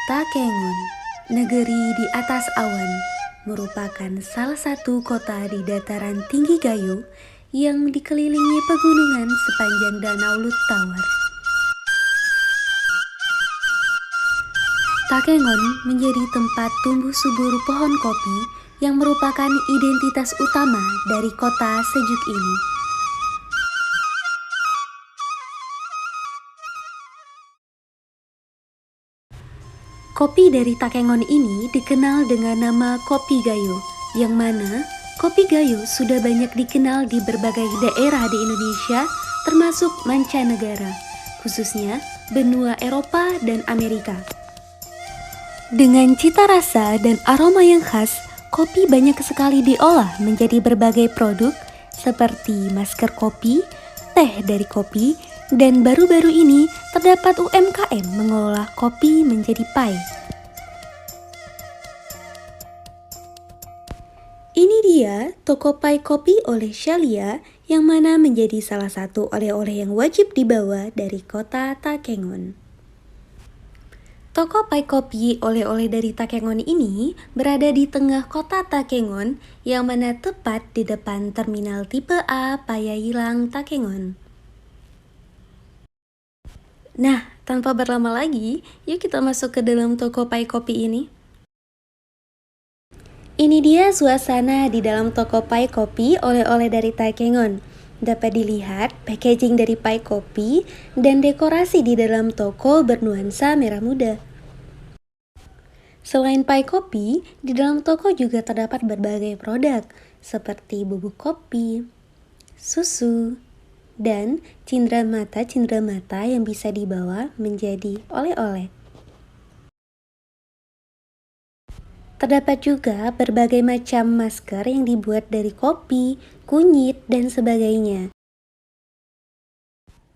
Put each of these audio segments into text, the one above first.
Takengon, negeri di atas awan, merupakan salah satu kota di dataran tinggi Gayo yang dikelilingi pegunungan sepanjang Danau Luttawar. Takengon menjadi tempat tumbuh subur pohon kopi yang merupakan identitas utama dari kota sejuk ini. Kopi dari Takengon ini dikenal dengan nama Kopi Gayo, yang mana Kopi Gayo sudah banyak dikenal di berbagai daerah di Indonesia, termasuk mancanegara, khususnya benua Eropa dan Amerika. Dengan cita rasa dan aroma yang khas, kopi banyak sekali diolah menjadi berbagai produk seperti masker kopi, teh dari kopi, dan baru-baru ini terdapat UMKM mengolah kopi menjadi pai. Ini dia toko pai kopi oleh Shalia, yang mana menjadi salah satu oleh-oleh yang wajib dibawa dari kota Takengon. Toko pai kopi oleh-oleh dari Takengon ini berada di tengah kota Takengon, yang mana tepat di depan terminal tipe A Payahilang Takengon. Nah, tanpa berlama lagi, yuk kita masuk ke dalam toko pai kopi ini. Ini dia suasana di dalam toko pai kopi oleh-oleh dari Takengon. Dapat dilihat packaging dari pai kopi dan dekorasi di dalam toko bernuansa merah muda. Selain pai kopi, di dalam toko juga terdapat berbagai produk seperti bubuk kopi, susu, dan cindramata yang bisa dibawa menjadi oleh-oleh. Terdapat juga berbagai macam masker yang dibuat dari kopi, kunyit, dan sebagainya.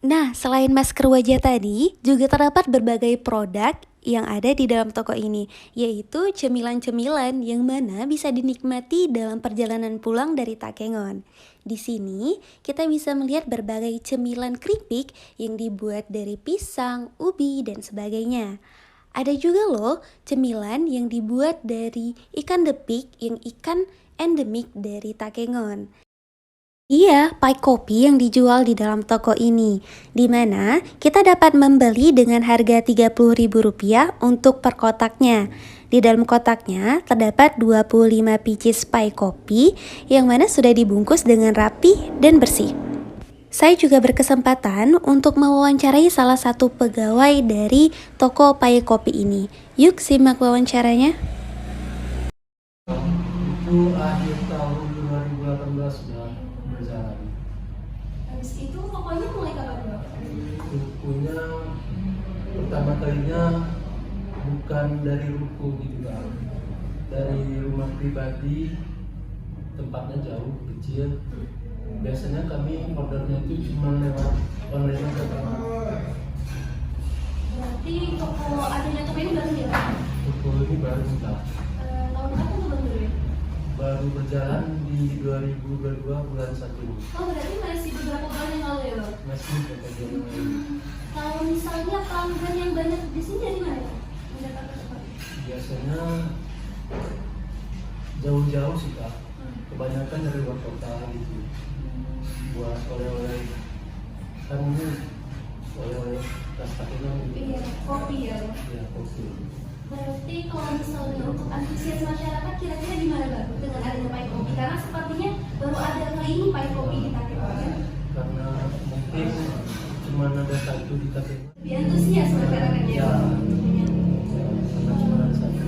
Nah, selain masker wajah tadi, juga terdapat berbagai produk yang ada di dalam toko ini, yaitu cemilan-cemilan yang mana bisa dinikmati dalam perjalanan pulang dari Takengon. Di sini, kita bisa melihat berbagai cemilan keripik yang dibuat dari pisang, ubi, dan sebagainya. Ada juga loh cemilan yang dibuat dari ikan depik, yang ikan endemik dari Takengon. Iya, pai kopi yang dijual di dalam toko ini, di mana kita dapat membeli dengan harga Rp30.000 untuk per kotaknya. Di dalam kotaknya terdapat 25 pieces pai kopi yang mana sudah dibungkus dengan rapi dan bersih. Saya juga berkesempatan untuk mewawancarai salah satu pegawai dari toko pai kopi ini. Yuk simak wawancaranya. Itu akhir tahun 2018 sudah berjalan. Habis itu tokonya mulai kapan, Bang? Rukunya pertama kalinya bukan dari ruku gitu kan, dari rumah pribadi, tempatnya jauh kecil. Biasanya kami ordernya itu cuma lewat online aja kan. Berarti toko adanya toko ini baru ya? Ruku ini baru sudah Tahun berapa tuh Bang dulu ya? baru berjalan di 2022 bulan 1. Oh, berarti masih beberapa bulan yang lalu ya, Bang? Masih beberapa bulan lalu. Kalau misalnya pelanggan yang banyak di sini dari mana? Mendapatkan apa? Biasanya jauh-jauh sih kak, kebanyakan dari luar kota gitu, buat oleh-oleh kan ini oleh-oleh khas Takengon gitu. Iya, kopi ya. Ya kopi. Berarti kalau misalnya untuk antusias masyarakat kira-kira gimana, Bang, dengan adanya pai kopi? Karena sepertinya baru ada kali ini pai kopi di Takengon kan? Karena mungkin cuma ada satu di Takengon. Lebih antusias masyarakatnya. Ya, karena cuma ada satu.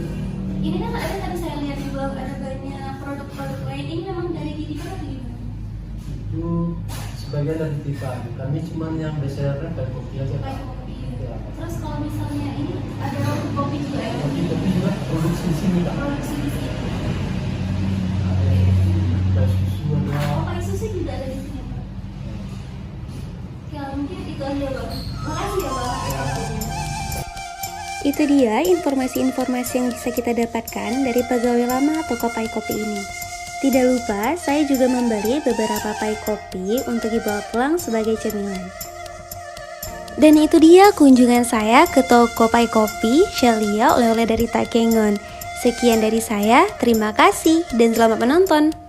Ini kan ada tadi saya lihat juga ada banyak produk-produk lain. Ini memang dari Didi atau gimana? Itu sebagian dari Tiffan. Kami cuma yang besarnya kayak kopi aja Pai kak. kopi. Ya. Terus kalau misalnya ini ada roti kopi juga ya? Kopi juga produksi di sini kak. Produksi di sini. Kayak susu ada. Oh, pai susu juga ada di sini, Pak. Ya, mungkin itu aja, Bang. Makasih ya, Bang. Itu dia informasi-informasi yang bisa kita dapatkan dari pegawai lama toko pai kopi ini. Tidak lupa, saya juga membeli beberapa pai kopi untuk dibawa pulang sebagai cemilan. Dan itu dia kunjungan saya ke toko Pai Kopi, Shelia oleh-oleh dari Takengon. Sekian dari saya, terima kasih dan selamat menonton.